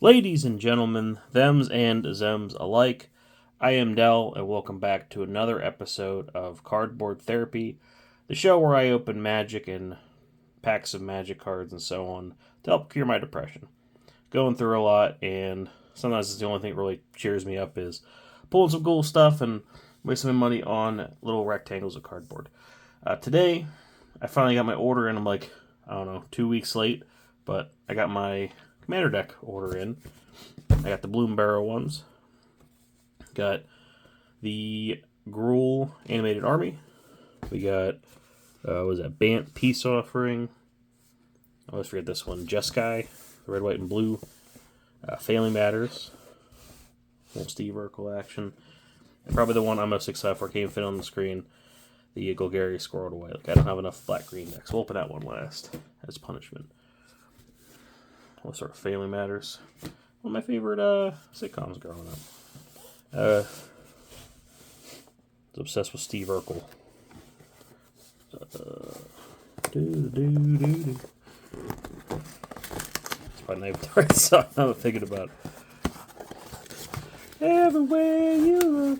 Ladies and gentlemen, thems and zems alike, I am Dell, and welcome back to another episode of Cardboard Therapy, the show where I open magic and packs of magic cards and so on to help cure my depression. Going through a lot, and sometimes it's the only thing that really cheers me up is pulling some cool stuff and wasting my money on little rectangles of cardboard. Today, I finally got my order in. I'm like, 2 weeks late, but I got my Commnader deck order in. I got the Bloomburrow ones. Got the Gruul Animated Army. We got, Bant Peace Offering. I always forget this one. Jeskai, the red, white, and blue. Failing Matters. Little Steve Urkel action. And probably the one I'm most excited for, can't fit on the screen. The Golgari Squirrel Away. Like, I don't have enough black-green decks. We'll open that one last as punishment. What sort of Failing Matters? One of my favorite sitcoms growing up. I was obsessed with Steve Urkel. It's probably not even the right song I'm thinking about. Everywhere you look.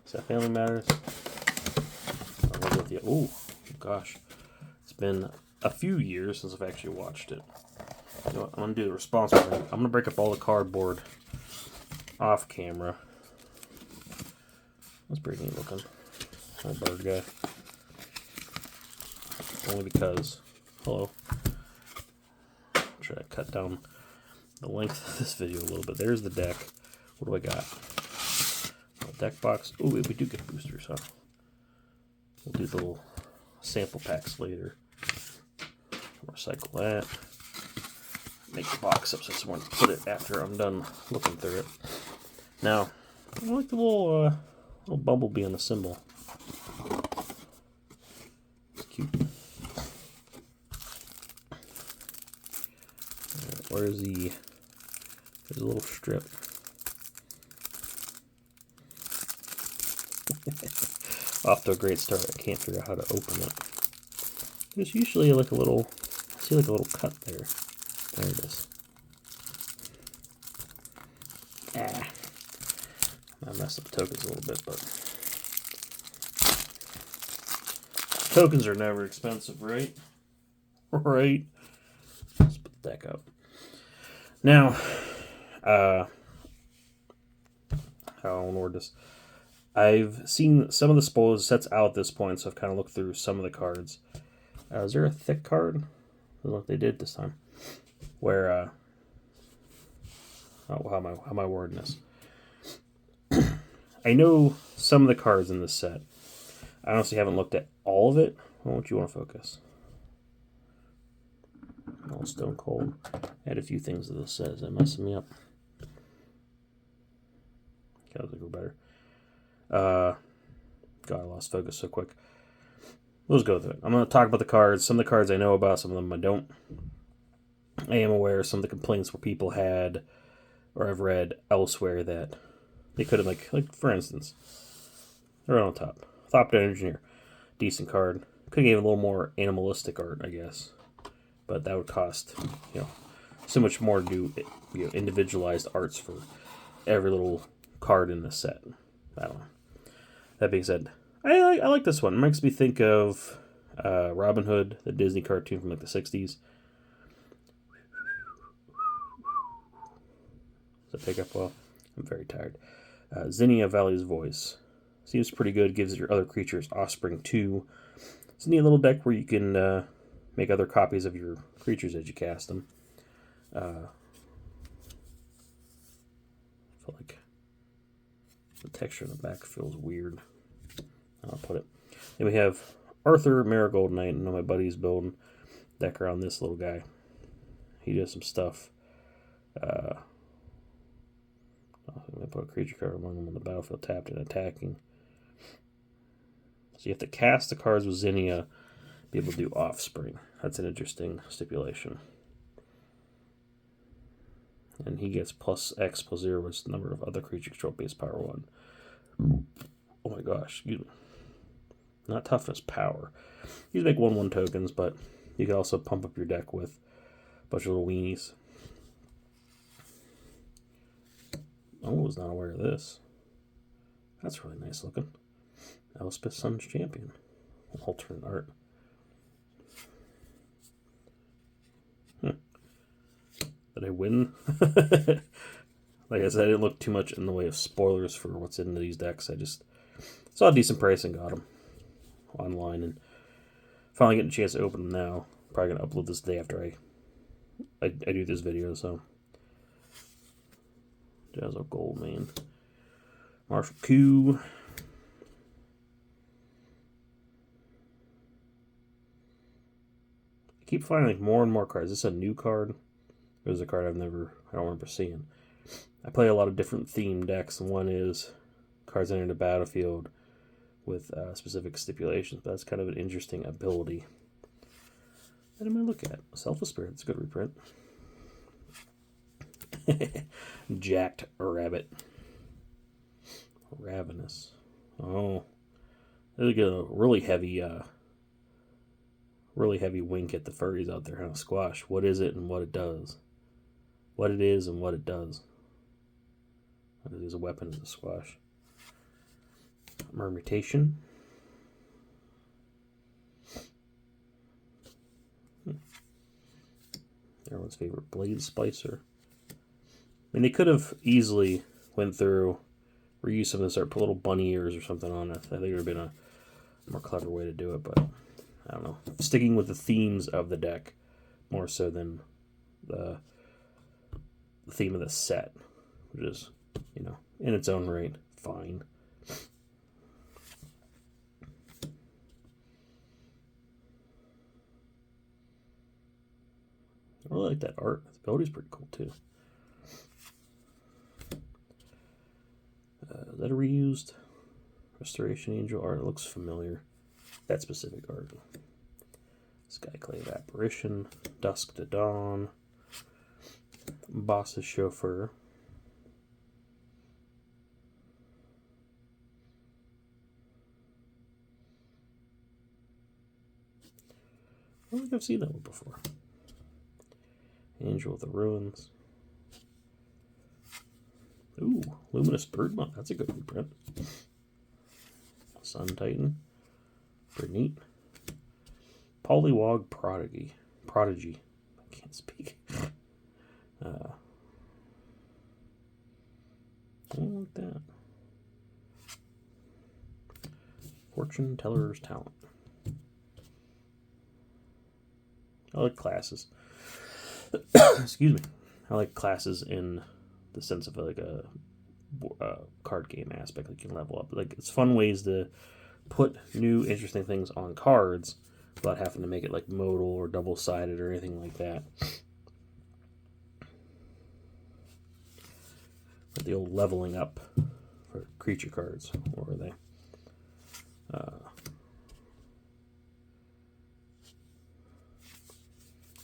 Is that Failing Matters? Oh, gosh. It's been a few years since I've actually watched it. You know what, I'm going to do the responsible thing. I'm going to break up all the cardboard off camera. That's pretty neat looking. Little bird guy. Only because, hello. Try to cut down the length of this video a little bit. There's the deck. What do I got? A deck box. Oh, we do get boosters, huh? We'll do the little sample packs later. Recycle that. Make the box up so someone can put it after I'm done looking through it. Now, I like the little bumblebee on the symbol. It's cute. Where's the... There's a little strip. Off to a great start. I can't figure out how to open it. There's usually like a little... I see like a little cut there. There it is. I messed up tokens a little bit, but tokens are never expensive, right? Right. Let's put the deck up. Now, how I want to word this. I've seen some of the spoiled sets out at this point, so I've kind of looked through some of the cards. Is there a thick card? Look, they did this time. Where, how am I wording this? I know some of the cards in this set. I honestly haven't looked at all of it. What do you want to focus? All Stone Cold. Add a few things to this set. Is that messing me up? Okay, I'll go better. God, I lost focus so quick. Let's go through it. I'm going to talk about the cards. Some of the cards I know about, some of them I don't. I am aware of some of the complaints where people had, or I've read elsewhere that they could have, like for instance, they're on top. Thopter Engineer, decent card. Could have gave a little more animalistic art, I guess, but that would cost, so much more to do, individualized arts for every little card in the set. I don't know. That being said, I like this one. It makes me think of Robin Hood, the Disney cartoon from like the 60s. Does that pick up well? I'm very tired. Zinnia Valley's Voice. Seems pretty good. Gives your other creatures offspring too. It's a neat little deck where you can make other copies of your creatures as you cast them. I feel like the texture in the back feels weird. I'll put it. Then we have Arthur Marigold Knight. I know my buddy's building a deck around this little guy. He does some stuff. I'm going to put a creature card among them on the battlefield tapped and attacking. So you have to cast the cards with Zinnia, be able to do offspring. That's an interesting stipulation. And he gets plus X plus 0, which is the number of other creature control base power 1. Oh my gosh. Not toughness, power. You can make 1/1 tokens, but you can also pump up your deck with a bunch of little weenies. I was not aware of this. That's really nice looking. Elspeth Sun's Champion. Alternate art. Did I win? Like I said, I didn't look too much in the way of spoilers for what's in these decks. I just saw a decent price and got them online, and finally getting a chance to open them now. Probably going to upload this day after I do this video, so. Jazzo Goldman. Marshall Q. I keep finding like more and more cards. Is this a new card? It was a card I don't remember seeing. I play a lot of different theme decks, and one is cards enter the battlefield with specific stipulations, but that's kind of an interesting ability. What am I looking at? Selfless Spirit, it's a good reprint. Jacked Rabbit. Ravenous. Oh. They get a really heavy wink at the furries out there, huh? Squash. What is it and what it does? What it is and what it does. It is a weapon of the squash. Mermutation. Everyone's favorite Blade Splicer. I mean, they could have easily went through, reused some of this art, put little bunny ears or something on it. I think it would have been a more clever way to do it, but I don't know. Sticking with the themes of the deck more so than the theme of the set, which is, you know, in its own right, fine. I really like that art. The ability's pretty cool too. Is that a reused Restoration Angel art? It looks familiar. That specific art. Skyclave Apparition, Dusk to Dawn, Boss's Chauffeur. I don't think I've seen that one before. Angel of the Ruins. Ooh, Luminous Birdmonk. That's a good reprint. Sun Titan. Pretty neat. Polywog Prodigy. I can't speak. I don't like that. Fortune Teller's Talent. I like classes. Excuse me. I like classes in the sense of like a card game aspect. Like you can level up. Like it's fun ways to put new interesting things on cards without having to make it like modal or double-sided or anything like that. But the old leveling up for creature cards. What were they?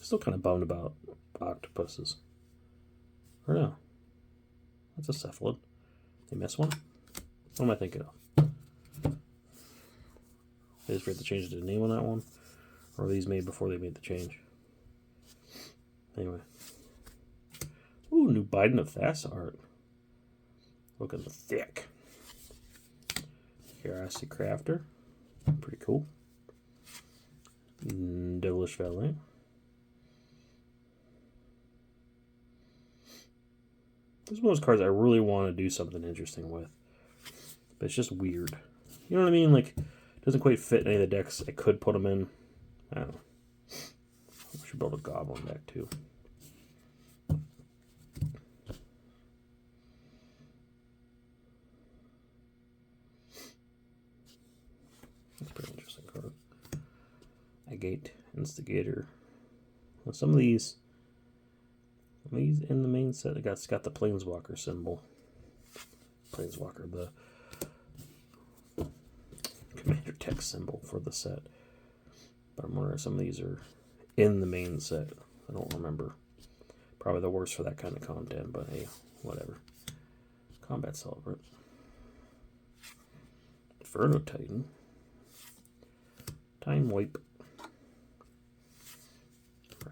Still kind of bummed about octopuses. Or no. That's a cephalid. They miss one? What am I thinking of? They just forgot to change the name on that one? Or were these made before they made the change? Anyway. Ooh, new Biden of Thassa art. Looking thick. Curiosity Crafter. Pretty cool. Devilish Valet. This is one of those cards I really want to do something interesting with. But it's just weird. You know what I mean? Like, it doesn't quite fit any of the decks I could put them in. I don't know. I should build a Goblin deck too. That's a pretty interesting card. Agate, Instigator. Now some of these in the main set, it's got the Planeswalker symbol. Planeswalker, the Commander text symbol for the set. But I'm wondering if some of these are in the main set. I don't remember. Probably the worst for that kind of content, but hey, whatever. Combat Celebrant. Inferno Titan. Time Wipe.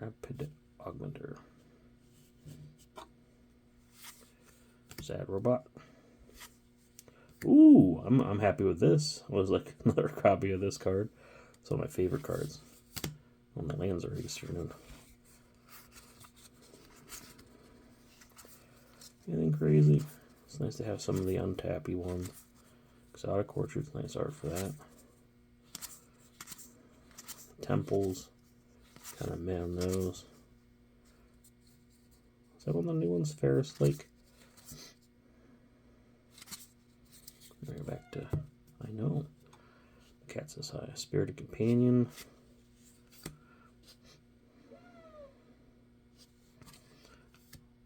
Rapid Augmenter. Sad robot. Ooh, I'm happy with this. It was like another copy of this card. It's one of my favorite cards. Well, my lands are Eastern. Anything crazy? It's nice to have some of the untappy ones. Exotic Orchard's nice art for that. Temples, kind of meh on those. Is that one of the new ones? Ferris Lake. Bring it back to, I know. Cat says hi. Spirited Companion.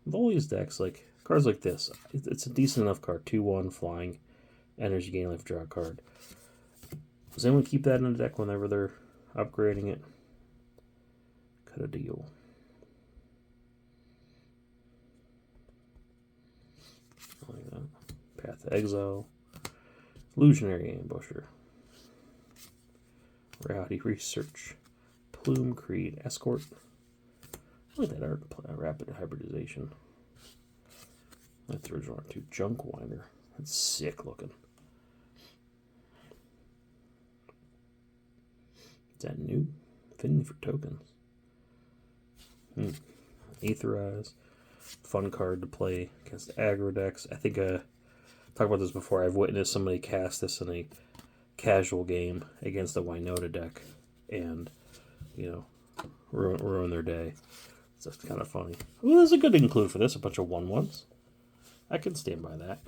With all these decks, like cards like this, it's a decent enough card. 2/1 flying, energy gain, life, draw a card. Does anyone keep that in the deck whenever they're upgrading it? Cut a deal. Like that. Path to Exile. Illusionary Ambusher. Rowdy Research. Plume Creed. Escort. I like that art. Rapid Hybridization. That's the original art too. Junk Winder. That's sick looking. Is that new? Affinity for tokens. Aetherize. Fun card to play against aggro decks. I think I talked about this before. I've witnessed somebody cast this in a casual game against a Winota deck and, you know, ruin their day. It's just kind of funny. Well, there's a good include for this. A bunch of 1/1s. I can stand by that.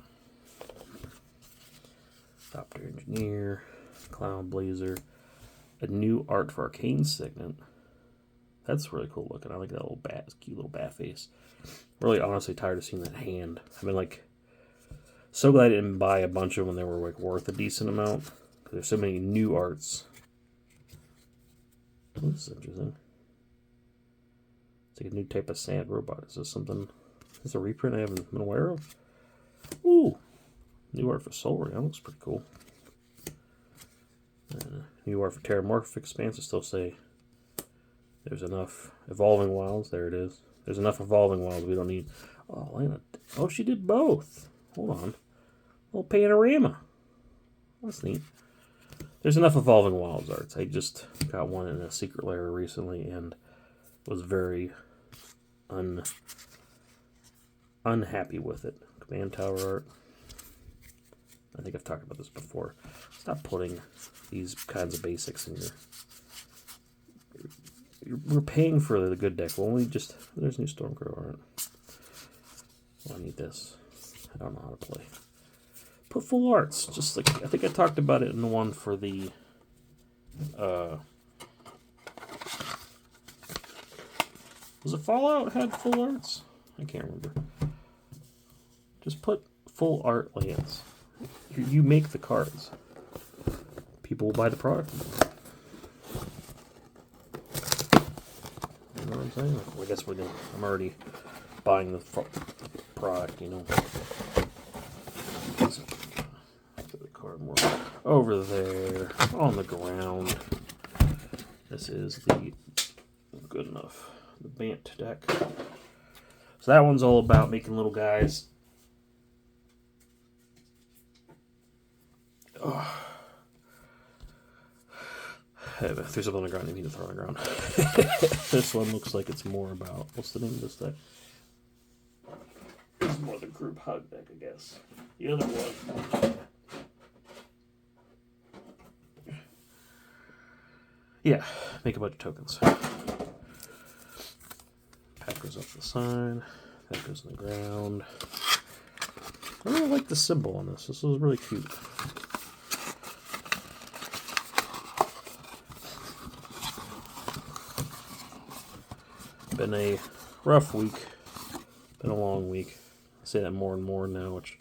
Doctor Engineer. Clown Blazer. A new art for Arcane Signet. That's really cool looking. I like that little bat, cute little bat face. Really, honestly, tired of seeing that hand. I've been like so glad I didn't buy a bunch of them when they were like worth a decent amount. Because there's so many new arts. Oh, this is interesting. It's like a new type of sad robot. Is this something? Is this a reprint I haven't been aware of? Ooh, new art for Solar. That looks pretty cool. New art for Terramorphic Expanse. I still say there's enough Evolving Wilds. There it is. There's enough Evolving Wilds. We don't need. Oh, Lana. Oh, she did both. Hold on. A little panorama. That's neat. There's enough Evolving Wilds arts. I just got one in a secret lair recently and was very unhappy with it. Command Tower art. I think I've talked about this before. Stop putting these kinds of basics in we're paying for the good deck. Well, there's new Stormcrow art. Oh, I need this. I don't know how to play. Put full arts. Just like, I think I talked about it in the one for the, was it Fallout had full arts? I can't remember. Just put full art lands. You make the cards. People will buy the product. You know what I'm saying? Well, I guess I'm already buying the product, you know. Put the card more over there on the ground. This is the good enough. The Bant deck. So that one's all about making little guys. Oh. If there's something on the ground, you need to throw on the ground. This one looks like it's more about, what's the name of this deck? It's more the group hug deck, I guess. The other one. Yeah, make a bunch of tokens. Pack goes up the side. That goes in the ground. I really like the symbol on this. This is really cute. Been a rough week. Been a long week. I say that more and more now, which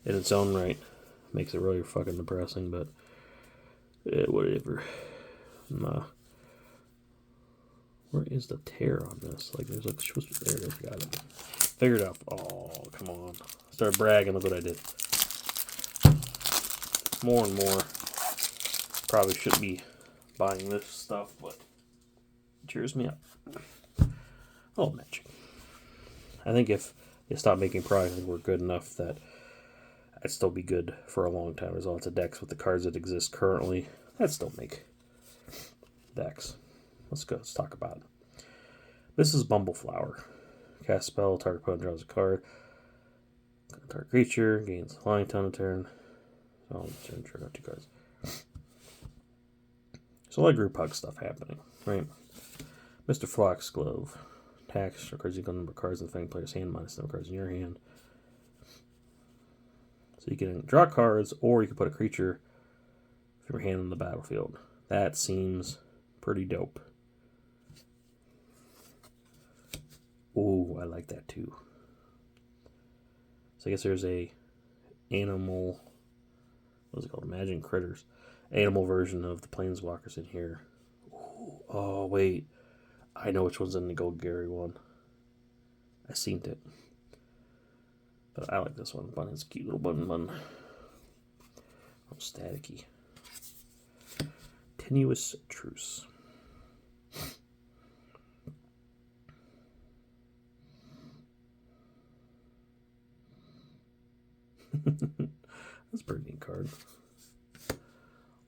in its own right makes it really fucking depressing, but whatever. Where is the tear on this? Like, there's like, there it is, got it. Figured out. Oh, come on. Start bragging, look what I did. More and more. Probably shouldn't be buying this stuff, but it cheers me up. Oh, magic. I think if they stopped making products that were good enough that I'd still be good for a long time. There's lots of decks with the cards that exist currently that still make decks. Let's talk about it. This is Bumbleflower. Cast spell, target opponent draws a card. Target creature gains a flying ton a turn. So I'll trigger 2 cards. So a lot of group hug stuff happening, right? Mr. Foxglove. Attacks, cards equal number of cards in the fighting player's hand minus the number of cards in your hand. So you can draw cards, or you can put a creature from your hand on the battlefield. That seems pretty dope. Ooh, I like that too. So I guess there's a animal, what's it called? Imagine Critters. Animal version of the Planeswalkers in here. Ooh, oh, wait. I know which one's in the Gold Gary one. I seen it. But I like this one. Bunny's cute little bun. Oh, staticky. Tenuous Truce. That's a pretty neat card.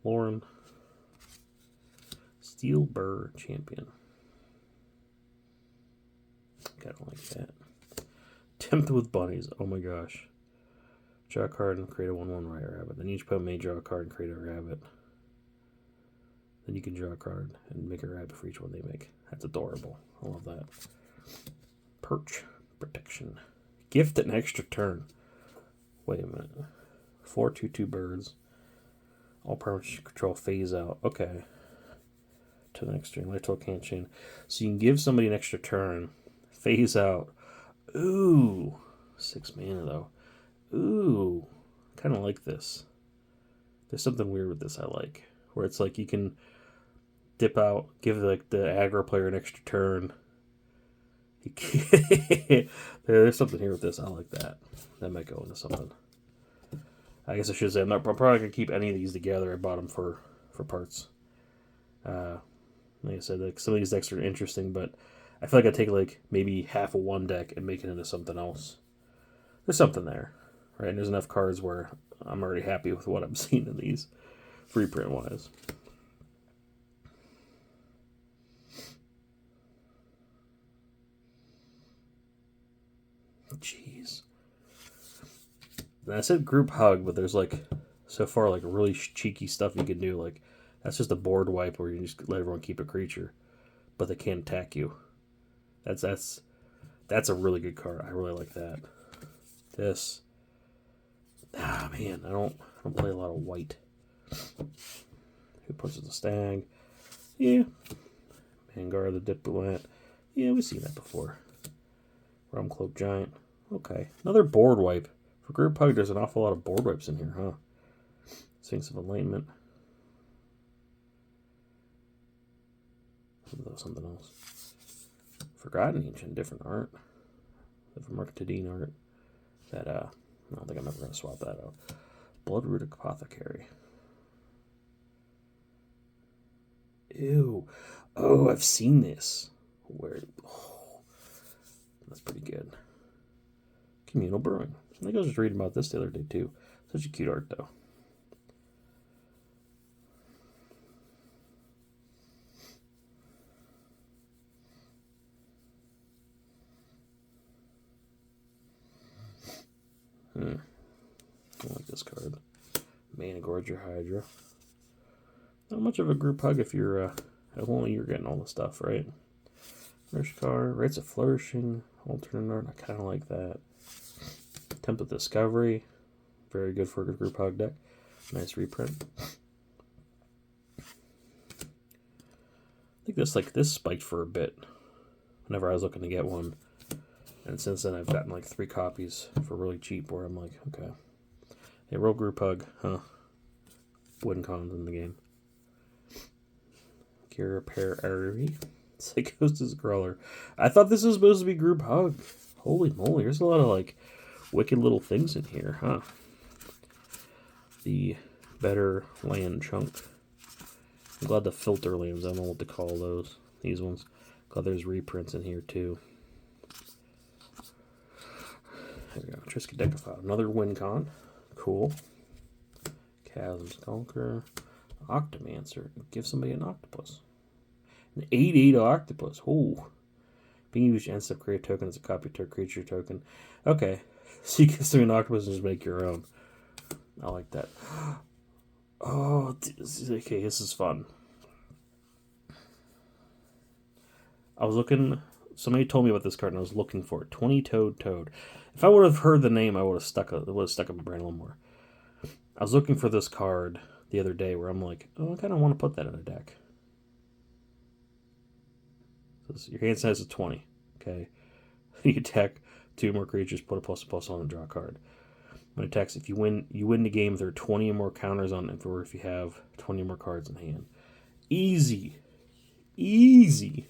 Lauren. Steel Burr Champion. Kind of like that. Tempt with Bunnies. Oh my gosh. Draw a card and create a 1/1 Rider Rabbit. Then each opponent may draw a card and create a rabbit. Then you can draw a card and make a rabbit for each one they make. That's adorable. I love that. Perch Protection. Gift an extra turn. Wait a minute. 4/2/2 birds. All permanents you control phase out. Okay. To the next turn. Life total can't change. So you can give somebody an extra turn. Phase out. Ooh. 6 mana though. Ooh. Kind of like this. There's something weird with this I like. Where it's like you can dip out, give like the aggro player an extra turn. There's something here with this. I like that. That might go into something. I guess I should say I'm probably going to keep any of these together. I bought them for parts. Like I said, like some of these decks are interesting, but I feel like I take like maybe half of one deck and make it into something else. There's something there, right? And there's enough cards where I'm already happy with what I'm seeing in these, free print wise. Jeez. And I said group hug, but there's like so far like really cheeky stuff you can do. Like that's just a board wipe where you just let everyone keep a creature, but they can't attack you. That's a really good card. I really like that. This. Ah man, I don't play a lot of white. Who pushes the stag? Yeah. Vanguard the Diplomat. Yeah, we've seen that before. Realmcloak Giant. Okay. Another board wipe. For group hug, there's an awful lot of board wipes in here, huh? Sphinx of Enlightenment. Something else. Forgotten Ancient, different art. Different Mark Tadine art. That, I don't think I'm ever going to swap that out. Bloodroot Apothecary. Ew. Oh, I've seen this. Where? Oh, that's pretty good. Communal Brewing. I think I was just reading about this the other day, too. Such a cute art, though. I like this card. Managorger Hydra. Not much of a group hug if you're only you're getting all the stuff, right? Rishkar, Rites of Flourishing, alternate art. I kind of like that. Template Discovery, very good for a group hug deck. Nice reprint. I think this spiked for a bit whenever I was looking to get one, and since then I've gotten like 3 copies for really cheap. Where I'm like, okay, hey, roll group hug, huh? Win cons in the game. Kira Pair Arvy. Psychosis Crawler. I thought this was supposed to be group hug. Holy moly, there's a lot of like wicked little things in here, huh? The Better Land Chunk. I'm glad the filter lands, I don't know what to call those. These ones. Glad there's reprints in here too. Triskaidekaphile. Another WinCon. Cool. Chasm's Conqueror. Octomancer. Give somebody an octopus. An 8/8 octopus. Ooh. Being used to instant create a token as a copy to a creature token. Okay. So you can throw an octopus and just make your own. I like that. Oh, okay, this is fun. I was looking... Somebody told me about this card and I was looking for it. 20-toed toad. If I would have heard the name, I would have stuck in my brain a little more. I was looking for this card the other day where I'm like, oh, I kind of want to put that in a deck. So your hand size is 20. Okay. You attack 2 more creatures, put a +++ on and draw a card. When it attacks, if you win the game, there are 20 or more counters on it, or if you have 20 or more cards in hand. Easy. Easy.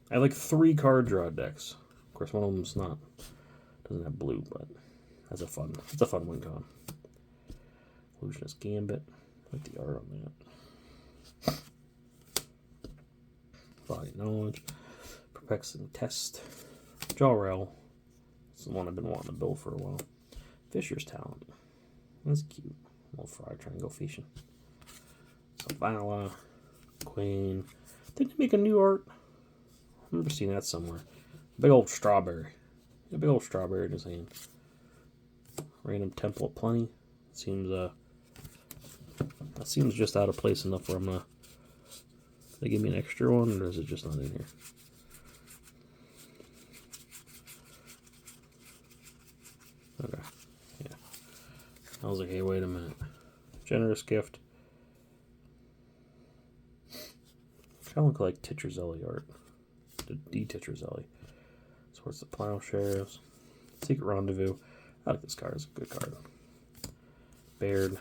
I have like 3 card draw decks. Of course, one of them's doesn't have blue, but it's a fun WinCon. Illusionist Gambit. I like the art on that. Body Knowledge. Perplexing Test. Jawrel. It's the one I've been wanting to build for a while. Fisher's Talent. That's cute. Little frog trying to go fishing. Zavala. Queen. Didn't they make a new art? I remember seeing that somewhere. Big old strawberry. A big old strawberry in his hand. Random Temple of Plenty. That seems just out of place enough where I'm gonna... They give me an extra one, or is it just not in here? Okay. Yeah. I was like, hey, wait a minute. Generous Gift. Kind of look like Tetrazelli art. The Tetrazelli. Swords of Plowshares. Secret Rendezvous. I like this card. It's a good card. Baird.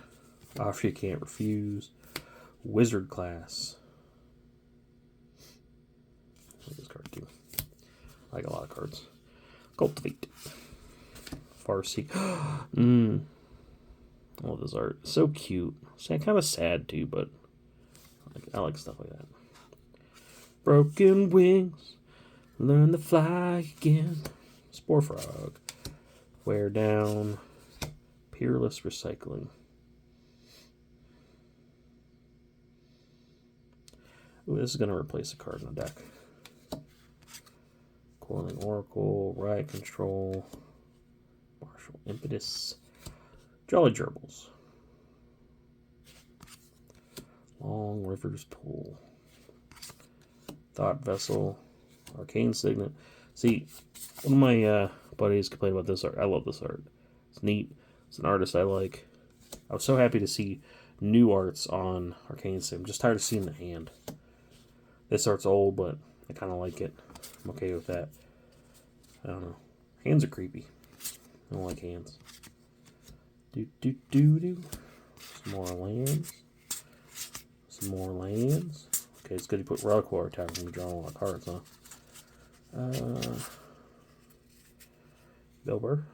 Offer You Can't Refuse. Wizard Class. I like this card too. I like a lot of cards. Cultivate. Farseek. I love this art. So cute. Kind of sad too, but I like stuff like that. Broken Wings. Learn to fly again. Spore Frog. Wear Down. Peerless Recycling. Ooh, this is going to replace a card in the deck. Coiling Oracle. Riot Control. Martial Impetus. Jolly Gerbils. Long River's Pool. Thought Vessel. Arcane Signet. See, one of my buddies complained about this art. I love this art. It's neat. It's an artist I like. I was so happy to see new arts on Arcane Signet. I'm just tired of seeing the hand. This art's old, but I kind of like it. I'm okay with that. I don't know. Hands are creepy. I don't like hands. Some more lands. Some more lands. Okay, it's good to put Relic Water Tower when we draw a lot of cards, huh? Bilber.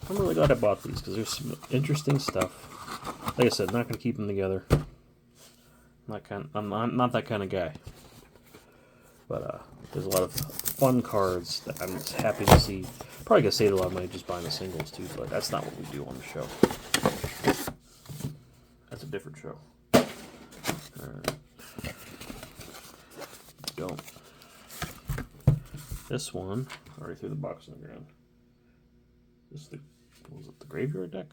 I'm really glad I bought these because there's some interesting stuff. Like I said, not going to keep them together. I'm not that kind of guy. But there's a lot of fun cards that I'm happy to see. Probably going to save a lot of money just buying the singles too, but that's not what we do on the show. That's a different show. Don't. This one, already threw the box on the ground. This is was it the graveyard deck?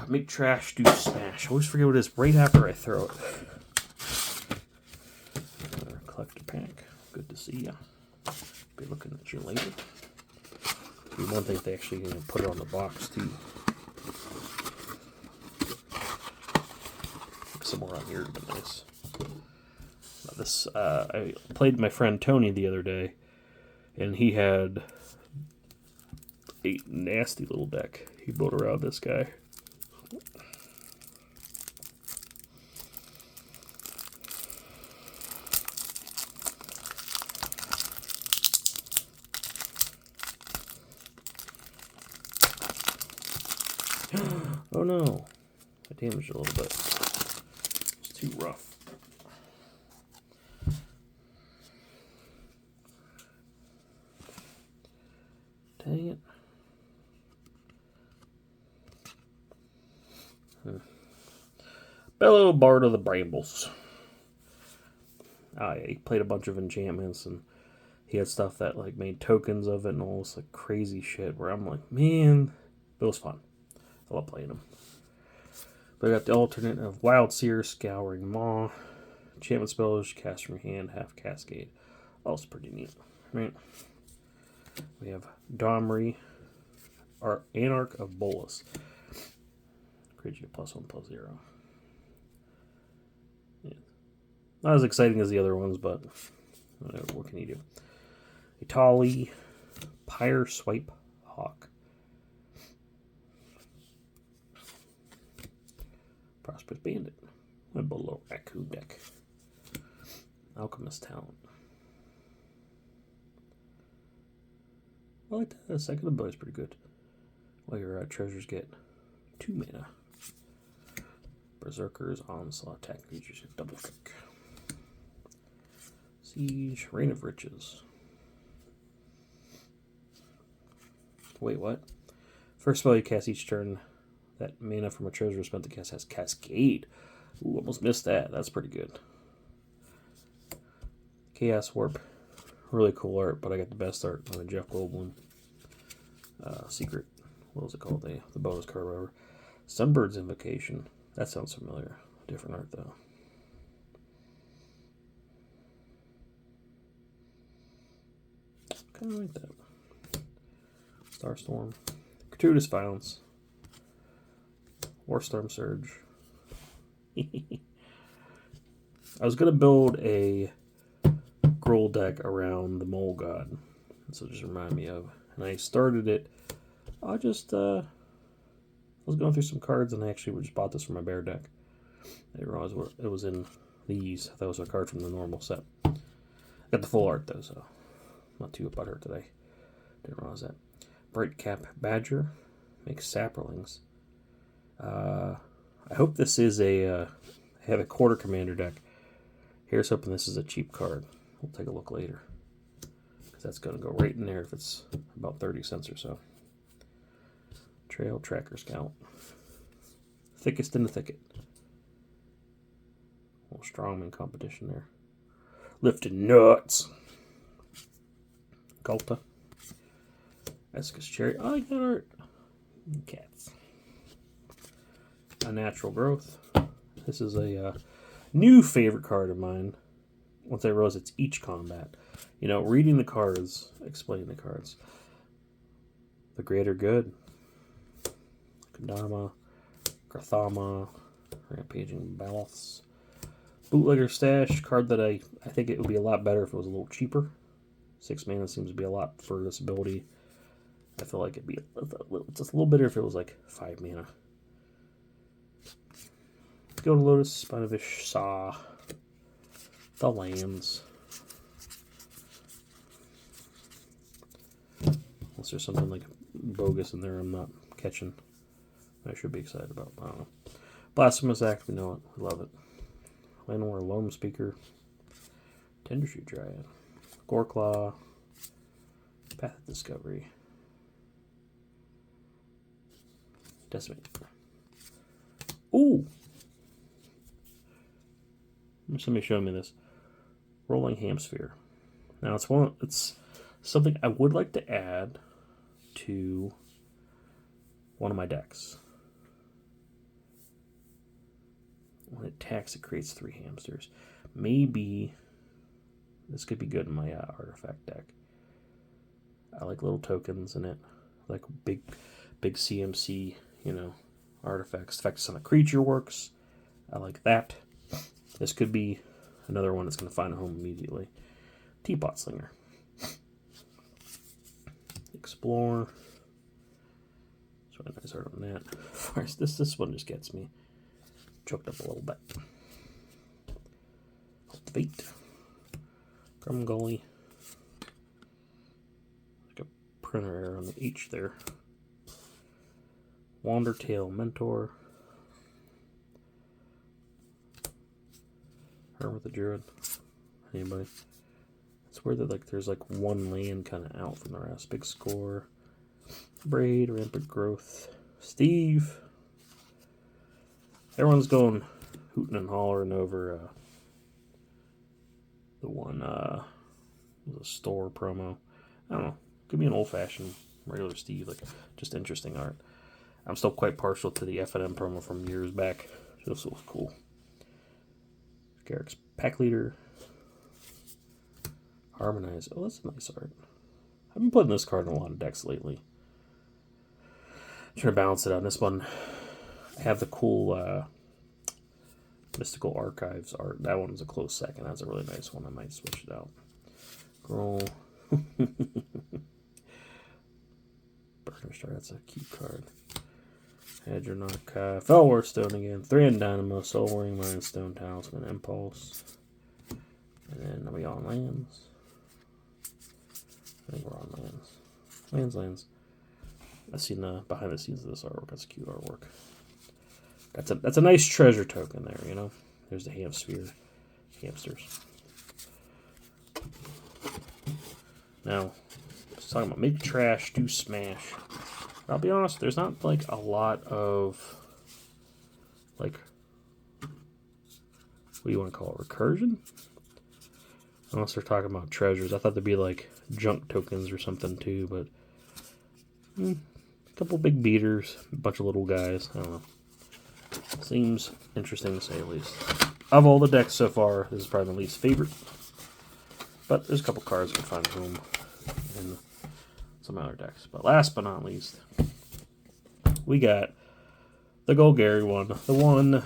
Make trash, do smash. I always forget what it is right after I throw it. Another collector pack. Good to see ya. Be looking at you later. It'd be one thing if they actually put it on the box too. Somewhere on here would be nice. This I played my friend Tony the other day, and he had a nasty little deck he built around this guy. Oh no, I damaged it a little bit. It's too rough. Dang it. Bellow Bard of the Brambles. Oh yeah, he played a bunch of enchantments, and he had stuff that like made tokens of it and all this like crazy shit where I'm like, man, it was fun. I love playing them. But I got the alternate of Wild Seer, Scouring Maw, enchantment spells, cast from your hand, half cascade. Also pretty neat, right? We have Domri, our Anarch of Bolus. Creates you +1/+0. Yeah. Not as exciting as the other ones, but what can you do? Itali, Pyre Swipe Hawk. Prosperous Bandit. My below Raccoon deck. Alchemist Talent. I like that. The second ability is pretty good. While your treasures get 2 mana. Berserkers, Onslaught, attack creatures get double click. Siege, Reign of Riches. Wait, what? First spell you cast each turn, that mana from a treasure spent to cast has Cascade. Ooh, almost missed that. That's pretty good. Chaos Warp. Really cool art, but I got the best art on the Jeff Goldblum secret. What was it called? The bonus card, whatever. Sunbird's Invocation. That sounds familiar. Different art, though. Kind of like that. Starstorm. Gratuitous Violence. Warstorm Surge. I was going to build a Gruul deck around the Mole God. So just remind me of. And I started it. I was going through some cards and I actually just bought this for my bear deck. I didn't realize it was in these. I thought it was a card from the normal set. Got the full art though, so not too about her today. Didn't realize that. Brightcap Badger makes Saprolings. I hope this is I have a quarter commander deck. Here's hoping this is a cheap card. We'll take a look later. Because that's going to go right in there if it's about 30 cents or so. Trail Tracker Scout. Thickest in the Thicket. A little strongman competition there. Lifting Nuts. Gulta. Escus Cherry. Oh, I got art. Cats. Unnatural Growth. This is a new favorite card of mine. Once I realized it's each combat. You know, reading the cards, explaining the cards. The Greater Good. Kodama. Garthama. Rampaging Balths. Bootlegger Stash. Card that I think it would be a lot better if it was a little cheaper. 6 mana seems to be a lot for this ability. I feel like it'd be just a little better if it was like 5 mana. Go to Lotus, Spinavish, Saw, the lands. Unless there's something like bogus in there I'm not catching. I should be excited about. I don't know. Blasphemous Act, we know it. We love it. Llanowar Loam Speaker. Tendershoot Dryad. Goreclaw. Path of Discovery. Decimate. Ooh! Somebody showed me this. Rolling Hamsphere. Now it's something I would like to add to one of my decks. When it attacks, it creates 3 hamsters. Maybe this could be good in my artifact deck. I like little tokens in it, like big CMC, artifacts. Effects on a creature works. I like that. This could be another one that's going to find a home immediately. Teapot Slinger. Explore. So nice art on that. First, this one just gets me choked up a little bit. Cultivate. Grumgully. Like a printer error on the H there. Wandertail Mentor. Hermit the Druid. Anybody? It's weird that like there's like one land kind of out from the rest. Big Score. Braid, Rampant Growth. Steve. Everyone's going hooting and hollering over the one the store promo. I don't know. Give me an old-fashioned regular Steve, like just interesting art. I'm still quite partial to the F&M promo from years back. This was cool. Garrick's Pack Leader. Harmonize. Oh, that's nice art. I've been putting this card in a lot of decks lately. Trying to balance it out. This one, I have the cool Mystical Archives art. That one's a close second. That's a really nice one. I might switch it out. Scroll. Burner Star, that's a cute card. Hadronach, Fellwar Stone again. Thran Dynamo, Soul Ring, Mind Stone, Talisman, Impulse. And then are we on lands? I think we're on lands. Lands. I've seen the behind the scenes of this artwork. That's cute artwork. That's a nice treasure token there, you know. There's the Hamsphere hamsters. Now, I was talking about make trash, do smash. I'll be honest, there's not like a lot of like what do you want to call it? Recursion? Unless they're talking about treasures. I thought there'd be like junk tokens or something too, but a couple big beaters, a bunch of little guys. I don't know. Seems interesting to say the least. Of all the decks so far, this is probably the least favorite. But there's a couple cards that find room in some other decks. But last but not least, we got the Golgari one. The one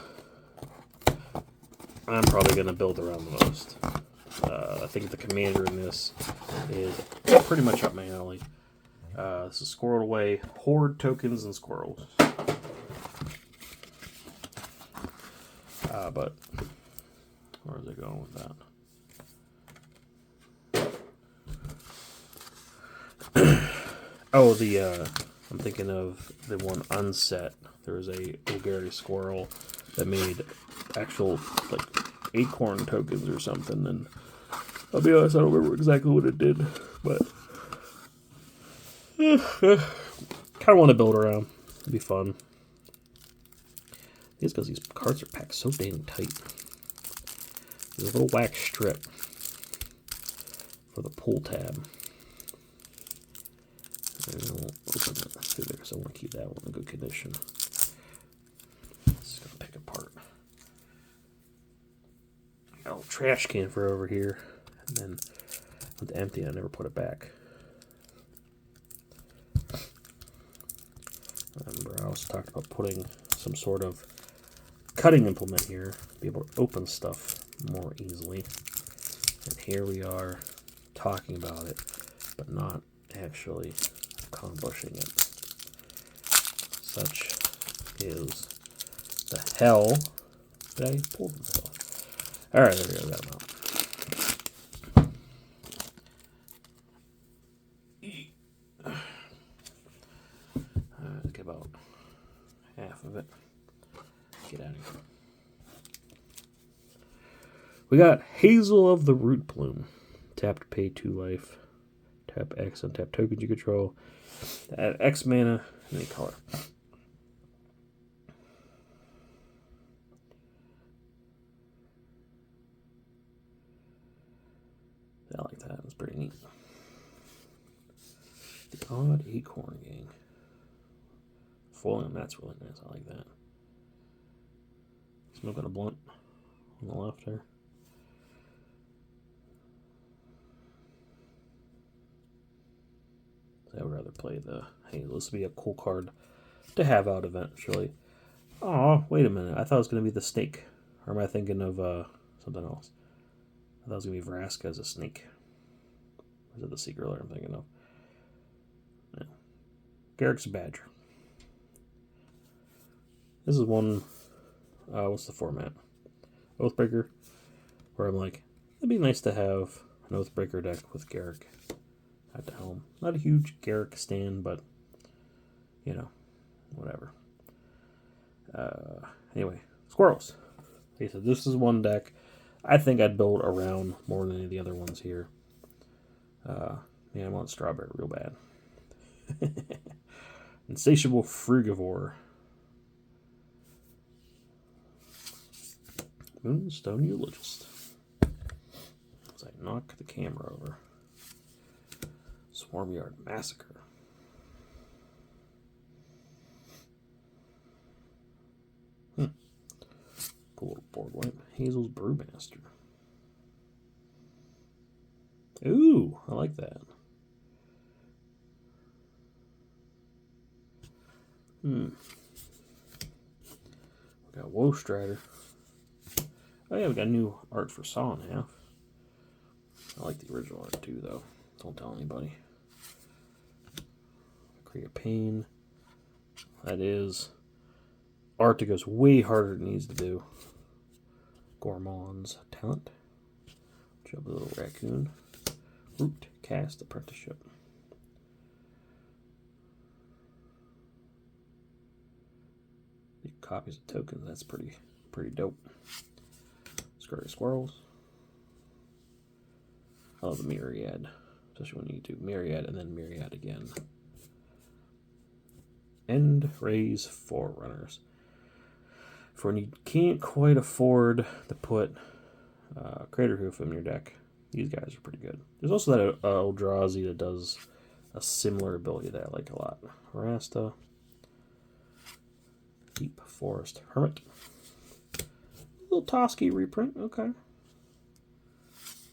I'm probably going to build around the most. I think the Commnader in this is pretty much up my alley. This is Squirreled Away Horde tokens and squirrels. But where is it going with that? Oh, I'm thinking of the one unset. There was a Golgari squirrel that made actual like acorn tokens or something, and I'll be honest, I don't remember exactly what it did, but kind of want to build around. It'd be fun. It's because these cards are packed so dang tight. There's a little wax strip for the pull tab. And we'll open it through there because I want to keep that one in good condition. Just gonna pick apart. Got a little trash can for over here, and then with the empty, I never put it back. Remember, I also talked about putting some sort of cutting implement here, be able to open stuff more easily. And here we are talking about it, but not actually accomplishing it. Such is the hell that I pulled myself. Alright, there we go, got them out. Let's get about half of it. Get out of here. We got Hazel of the Root Plume. Tap to pay 2 life. Tap X and tap tokens you control. Add X mana, any color. I like that. It's pretty neat. The Odd Acorn Gang. Foiling, that's really nice. I like that. Smoking a blunt on the left there. So I would rather play the Hazel. This would be a cool card to have out eventually. Oh, wait a minute. I thought it was going to be the snake. Or am I thinking of something else? I thought it was going to be Vraska as a snake. Or is it the Secret Lair I'm thinking of? No. Garrick's a badger. This is one... what's the format? Oathbreaker. Where I'm like, it'd be nice to have an Oathbreaker deck with Garrick at the helm. Not a huge Garrick stand, but, you know, whatever. Anyway, squirrels. Like I said, this is one deck I think I'd build around more than any of the other ones here. Man, I want strawberry real bad. Insatiable frugivore. Moonstone Eulogist. As I knock the camera over. Swarmyard Massacre. Cool little board wipe. Hazel's Brewmaster. Ooh, I like that. We got Woe Strider. Oh yeah, we got new art for Saw in Half. I like the original art too, though. Don't tell anybody. Create a Pain. That is art that goes way harder than it needs to do. Gourmand's Talent. Jump a little raccoon. Root Cast Apprenticeship. Copies of tokens. That's pretty dope. Scurry Squirrels. I love the Myriad, especially when you do Myriad and then Myriad again. End Raise Forerunners. For when you can't quite afford to put Crater Hoof in your deck, these guys are pretty good. There's also that Eldrazi that does a similar ability that I like a lot. Rasta. Deep Forest Hermit. Little Toski reprint, okay.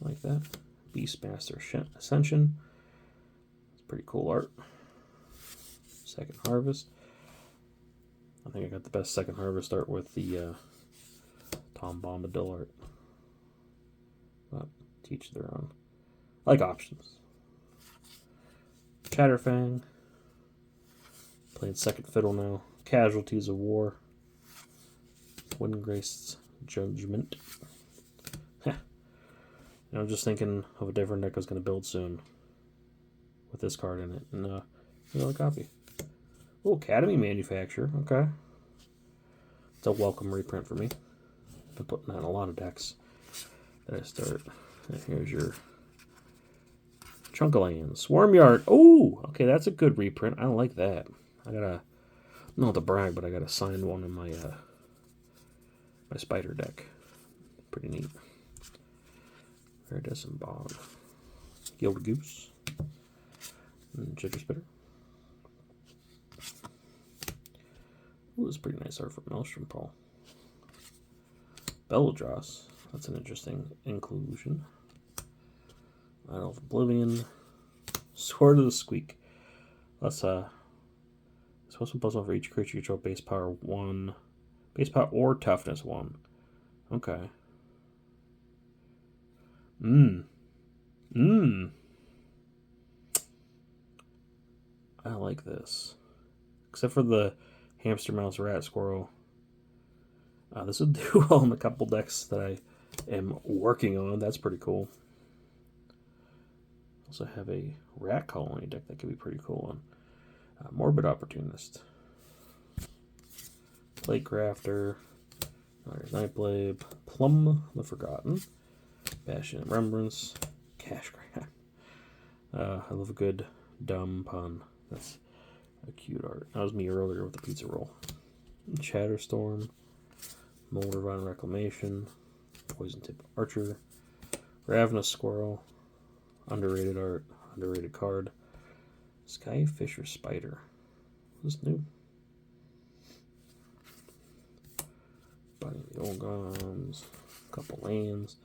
Like that. Beastmaster Ascension. It's pretty cool art. Second Harvest. I think I got the best Second Harvest art with the Tom Bombadil art. But teach their own. I like options. Chatterfang. Playing second fiddle now. Casualties of War. Windgrace's Judgment. I'm just thinking of a different deck I was going to build soon with this card in it. And another copy. Oh, Academy Manufacturer. Okay. It's a welcome reprint for me. I've been putting that in a lot of decks that I start. And here's your Chunk of Land. Swarmyard. Oh, okay, that's a good reprint. I like that. I got a, not to brag, but I got a signed one in my my spider deck. Pretty neat. Iridescent Bog. Gilded Goose. And Jitter Spitter. Ooh, this is pretty nice art from Maelstrom Paul. Beldross. That's an interesting inclusion. Idol of Oblivion. Sword of the Squeak. Let's supposed to puzzle for each creature you control base power 1. Base power or toughness 1. Okay. I like this. Except for the hamster, mouse, rat, squirrel. This would do well in a couple decks that I am working on. That's pretty cool. Also have a rat colony deck that could be pretty cool one. Morbid Opportunist. Plate Crafter. There's Nightblade. Plum the Forgotten. Bastion and Remembrance. Cash Grab. I love a good dumb pun. That's a cute art. That was me earlier with the pizza roll. Chatterstorm. Moldervine Reclamation. Poison Tip Archer. Ravenous Squirrel. Underrated art. Underrated card. Skyfisher Spider. Is this new? Biting the Old Goms. Couple lands.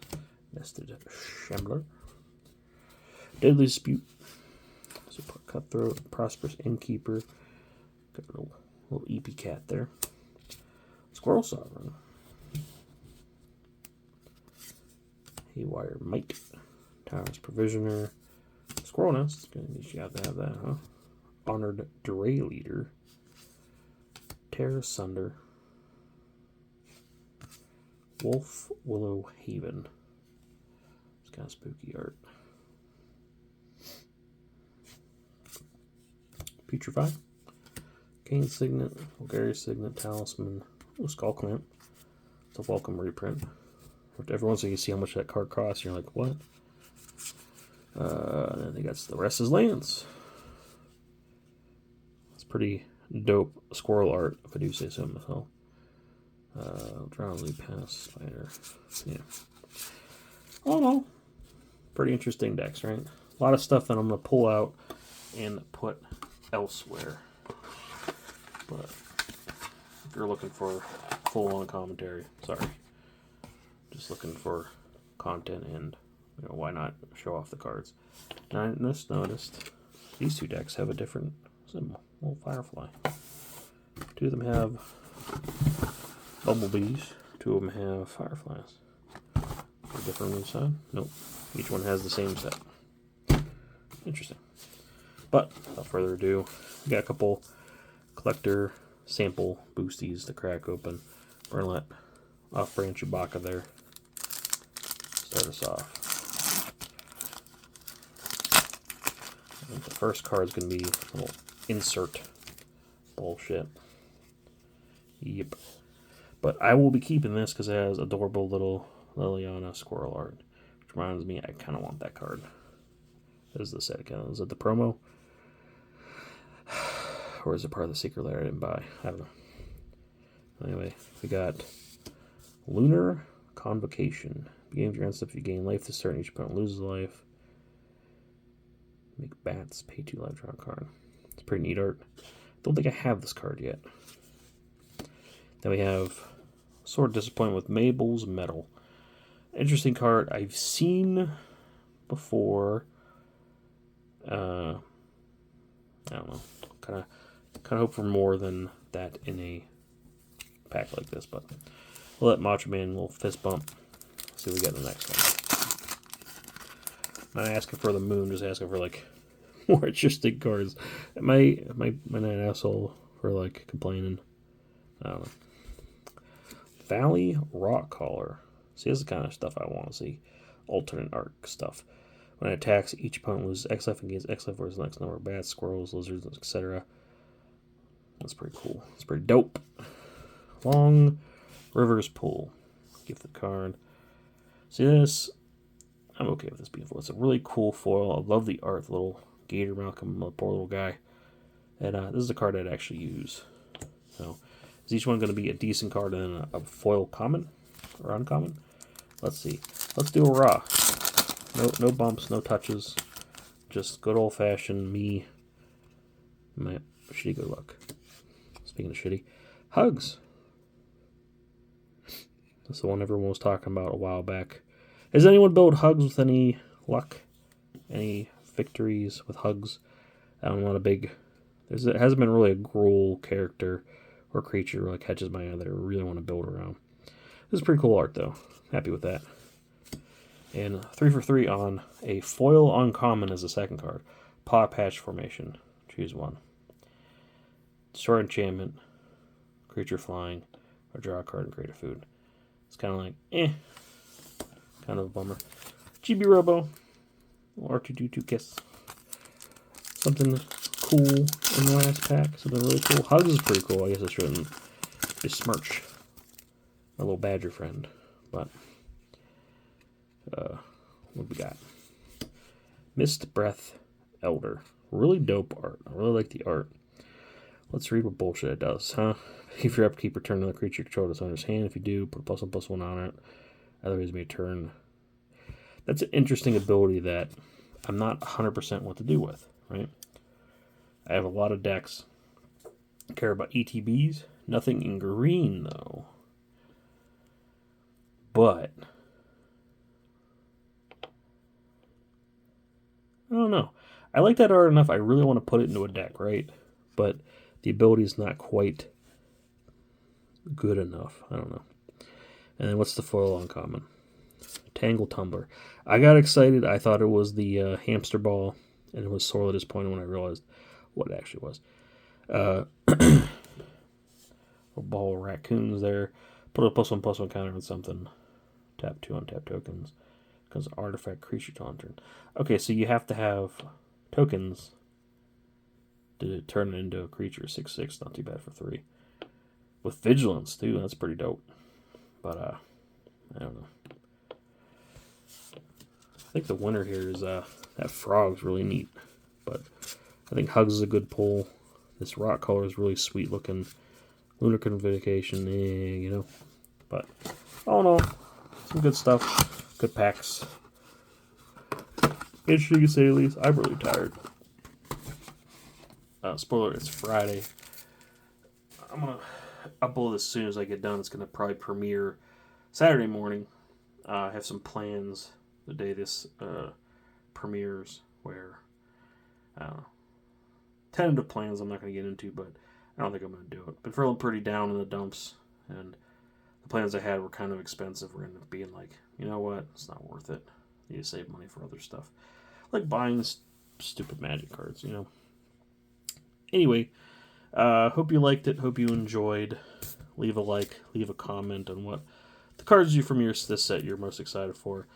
Nested Shambler. Deadly Dispute. Super Cutthroat. Prosperous Innkeeper. Got a little EP cat there. Squirrel Sovereign. Haywire Mite. Tyrant's Provisioner. Squirrel Nest. Gonna need you to have that, huh? Honored Dray Leader. Terra Sunder. Wolf Willow Haven. It's kind of spooky art. Putrefy. Kane Signet. Bulgaria Signet. Talisman. Oh, Skull Clamp. It's a welcome reprint. Every once in a while you see how much that card costs, and you're like, what? And then they got the rest is lands. It's pretty dope squirrel art, if I do say so myself. Drowsy Pass Spider. Yeah. All in all, pretty interesting decks, right? A lot of stuff that I'm going to pull out and put elsewhere. But if you're looking for full-on commentary, sorry. Just looking for content and, you know, why not show off the cards. And I just noticed these two decks have a different symbol. Little Firefly. Two of them have bumblebees. Two of them have fireflies. A different on each side? Nope. Each one has the same set. Interesting. But without further ado, we got a couple collector sample boosties to crack open. We're gonna let off-brand Chewbacca there start us off. I think the first card is gonna be a little insert bullshit. Yep. But I will be keeping this because it has adorable little Liliana squirrel art. Which reminds me, I kind of want that card. Is the set again? Is it the promo? Or is it part of the secret layer I didn't buy? I don't know. Anyway, we got Lunar Convocation. Beginning of your end step, if you gain life this turn, each opponent loses life. Make bats, pay 2 life, draw a card. It's pretty neat art. Don't think I have this card yet. Then we have Sword Disappointment with Mabel's Metal. Interesting card I've seen before. I don't know. Kind of hope for more than that in a pack like this, but we'll let Macho Man a little fist bump. See what we get in the next one. Not asking for the moon, just asking for like more interesting cards. Am I not an asshole for like complaining? I don't know. Valley Rock Caller. See, this is the kind of stuff I want to see. Alternate arc stuff. When it attacks, each opponent loses X life and gains X life for its next number of bats, squirrels, lizards, etc. That's pretty cool. It's pretty dope. Long Rivers Pool. Gift the card. See this? I'm okay with this being foil. It's a really cool foil. I love the art. The little gator Malcolm, the poor little guy. And this is a card I'd actually use. So, is each one going to be a decent card and a foil common or uncommon? Let's see. Let's do a raw. No bumps, no touches. Just good old fashioned me. My shitty good luck. Speaking of shitty, Hugs. That's the one everyone was talking about a while back. Has anyone built Hugs with any luck? Any victories with Hugs? I'm not a big. It hasn't been really a Gruul character or creature that catches my eye that I really want to build around. This is pretty cool art though. Happy with that. And 3 for 3 on a foil uncommon as the second card. Paw Patch Formation. Choose one. Destroy enchantment. Creature flying. Or draw a card and create a food. It's kind of like, kind of a bummer. GB Robo. R2D2 Kiss. Something cool in the last pack. Something really cool. Hugs is pretty cool. I guess I shouldn't besmirch my little badger friend. But what we got? Mist Breath Elder. Really dope art. I really like the art. Let's read what bullshit it does, huh? If your upkeep, return another creature you control to owner's hand. If you do, put a +1/+1 on it. Otherwise, may turn. That's an interesting ability that I'm not 100% what to do with, right? I have a lot of decks. I care about ETBs. Nothing in green, though. But I don't know. I like that art enough. I really want to put it into a deck, right? But the ability is not quite good enough. I don't know. And then what's the foil uncommon? Tangle Tumbler. I got excited. I thought it was the hamster ball, and it was sorely disappointed when I realized what it actually was. A ball of raccoons there. Put a +1/+1 counter on something. Tap 2 untap tokens. Because artifact creature taunter. Okay, so you have to have tokens to turn it into a creature. 6/6, not too bad for 3. with vigilance too. That's pretty dope. But I don't know. I think the winner here is that frog's really neat. But I think Hugs is a good pull. This rock color is really sweet looking. Lunar Convocation, you know. But all in all, some good stuff. Good packs. Interesting to say the least. I'm really tired. Spoiler, it's Friday. I'm going to upload this as soon as I get done. It's going to probably premiere Saturday morning. I have some plans the day this premieres where, I don't know, tentative plans I'm not going to get into, but I don't think I'm going to do it. Been feeling pretty down in the dumps, and the plans I had were kind of expensive. We're going to being like, you know what, it's not worth it. I need to save money for other stuff. Like buying stupid Magic cards, you know. Anyway, hope you liked it. Hope you enjoyed. Leave a like. Leave a comment on what the cards you from this set you're most excited for.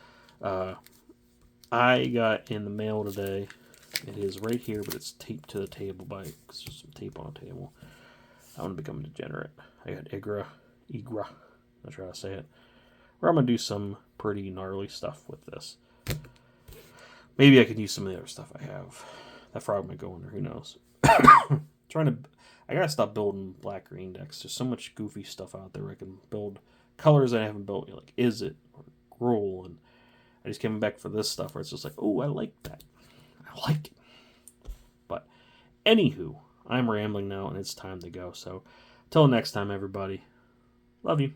I got in the mail today. It is right here, but it's taped to the table because there's some tape on the table. I want to become a degenerate. I got Igra, not sure how to say it. Where I'm going to do some pretty gnarly stuff with this. Maybe I could use some of the other stuff I have. That frog might go in there, who knows. I gotta stop building black-green decks. There's so much goofy stuff out there where I can build colors I haven't built, like Is It, or Gruul, and I just came back for this stuff where it's just like, oh, I like that. I like it. But, anywho, I'm rambling now, and it's time to go. So, till next time, everybody. Love you.